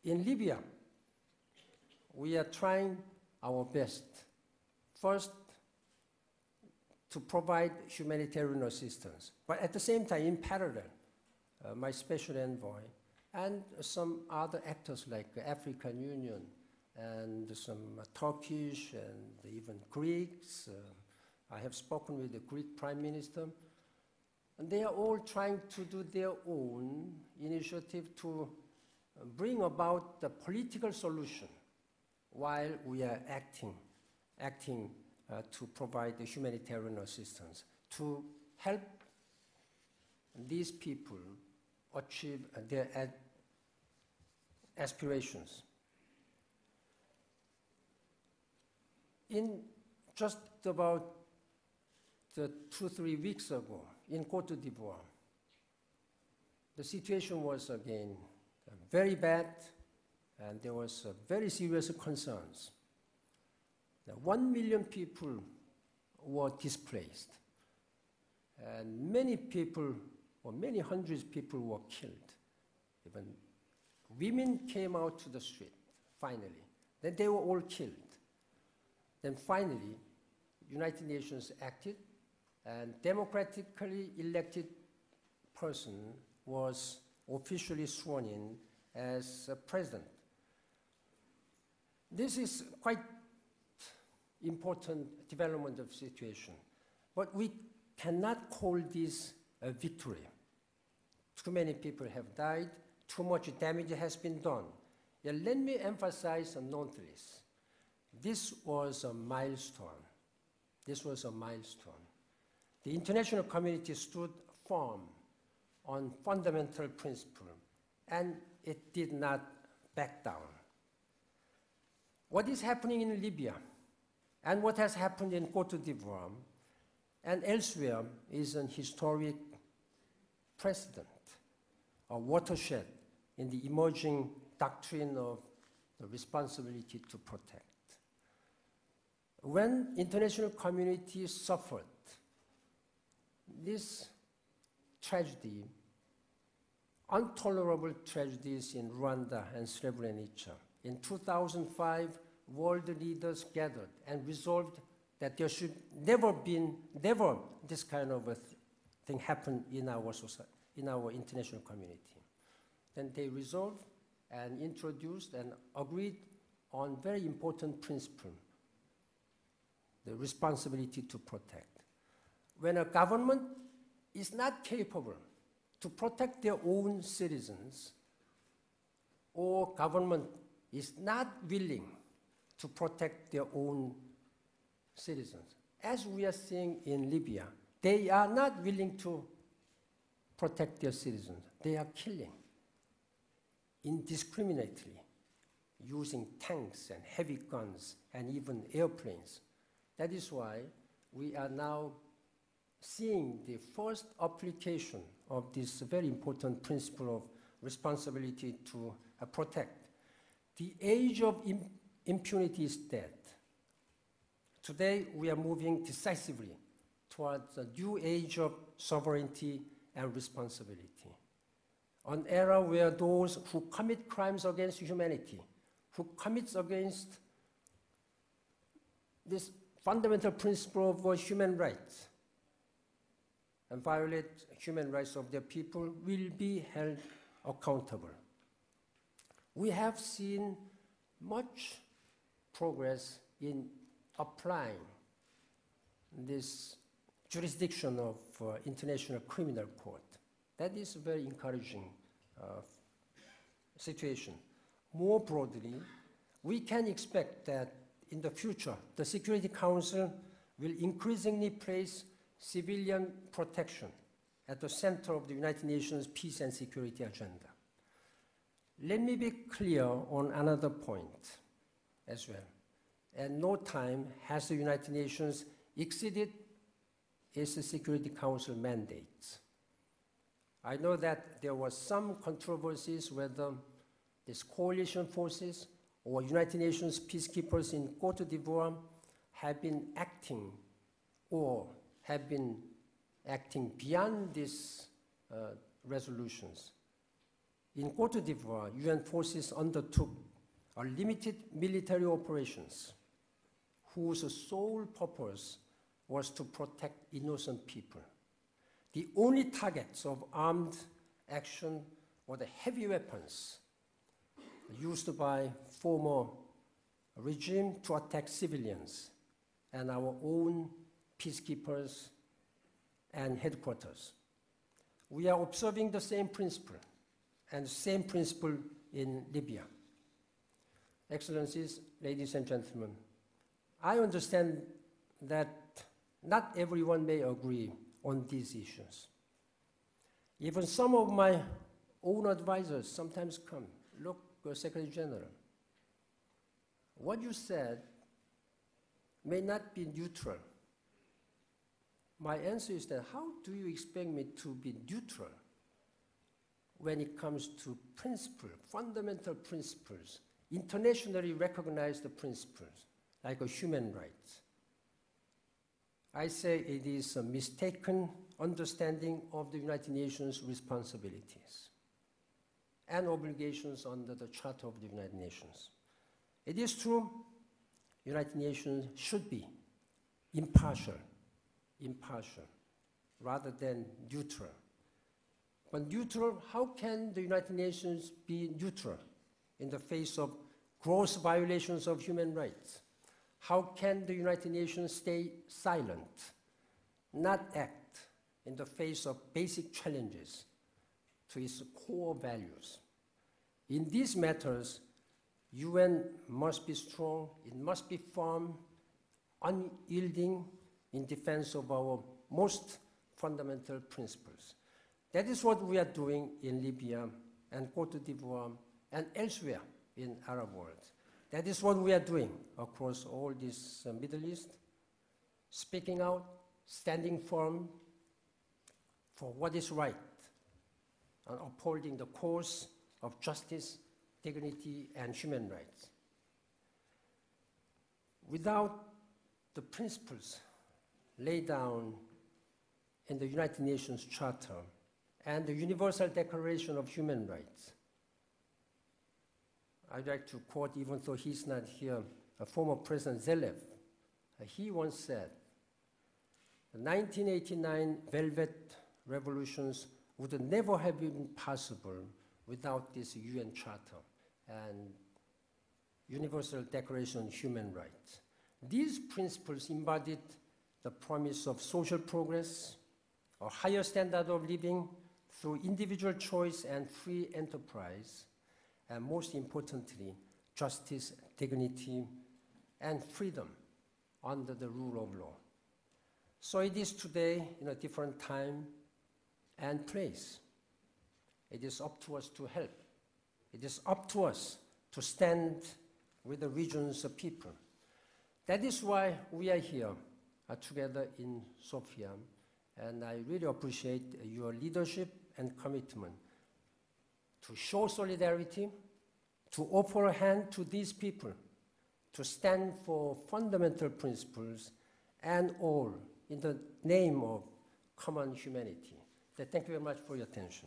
In Libya, we are trying our best. First, to provide humanitarian assistance. But at the same time, in parallel, my special envoy and some other actors like the African Union and some Turkish and even Greeks. I have spoken with the Greek Prime Minister, and they are all trying to do their own initiative to bring about the political solution while we are acting to provide the humanitarian assistance to help these people achieve their aspirations. In just about 2-3 weeks ago, in Côte d'Ivoire, the situation was again very bad, and there was very serious concerns. 1 million people were displaced, and many people, or many hundreds of people were killed. Even women came out to the street, finally. Then they were all killed. Then finally, United Nations acted, and democratically elected person was officially sworn in as president. This is quite important development of situation, but we cannot call this a victory. Too many people have died, too much damage has been done. Yeah, let me emphasize nonetheless, this was a milestone. This was a milestone. The international community stood firm on fundamental principle, and it did not back down. What is happening in Libya and what has happened in Côte d'Ivoire and elsewhere is an historic precedent, a watershed in the emerging doctrine of the responsibility to protect. When international community suffered this tragedy, intolerable tragedies in Rwanda and Srebrenica, in 2005, world leaders gathered and resolved that there should never this kind of a thing happen in our society, in our international community. Then they resolved and introduced and agreed on very important principle, the responsibility to protect. When a government is not capable to protect their own citizens, or government is not willing to protect their own citizens, as we are seeing in Libya, they are not willing to protect their citizens. They are killing indiscriminately, using tanks and heavy guns and even airplanes. That is why we are now seeing the first application of this very important principle of responsibility to protect. The age of impunity is dead. Today, we are moving decisively towards a new age of sovereignty and responsibility. An era where those who commit crimes against humanity, who commits against this fundamental principle of human rights and violate human rights of their people will be held accountable. We have seen much progress in applying this jurisdiction of International Criminal Court. That is a very encouraging situation. More broadly, we can expect that in the future, the Security Council will increasingly place civilian protection at the center of the United Nations peace and security agenda. Let me be clear on another point as well. At no time has the United Nations exceeded its Security Council mandates. I know that there was some controversies whether these coalition forces or United Nations peacekeepers in Côte d'Ivoire have been acting beyond these resolutions. In Côte d'Ivoire, UN forces undertook a limited military operations whose sole purpose was to protect innocent people. The only targets of armed action were the heavy weapons used by former regime to attack civilians and our own peacekeepers and headquarters. We are observing the same principle, and the same principle in Libya. Excellencies, ladies and gentlemen, I understand that not everyone may agree on these issues. Even some of my own advisors sometimes come, look, Secretary General, what you said may not be neutral. My answer is that how do you expect me to be neutral when it comes to principles, fundamental principles, internationally recognized principles, like human rights? I say it is a mistaken understanding of the United Nations' responsibilities and obligations under the Charter of the United Nations. It is true, United Nations should be impartial, rather than neutral. But neutral, how can the United Nations be neutral in the face of gross violations of human rights? How can the United Nations stay silent, not act in the face of basic challenges to its core values? In these matters, UN must be strong, it must be firm, unyielding in defense of our most fundamental principles. That is what we are doing in Libya and Côte d'Ivoire and elsewhere in Arab world. That is what we are doing across all this Middle East, speaking out, standing firm for what is right, and upholding the cause of justice, dignity, and human rights. Without the principles laid down in the United Nations Charter and the Universal Declaration of Human Rights, I'd like to quote, even though he's not here, former President Zelev. He once said, the 1989 Velvet Revolutions would never have been possible without this UN Charter and Universal Declaration on Human Rights. These principles embodied the promise of social progress, a higher standard of living through individual choice and free enterprise, and most importantly, justice, dignity, and freedom under the rule of law. So it is today in a different time and place. It is up to us to help. It is up to us to stand with the region's people. That is why we are here together in Sofia, and I really appreciate your leadership and commitment to show solidarity, to offer a hand to these people, to stand for fundamental principles, and all in the name of common humanity. Thank you very much for your attention.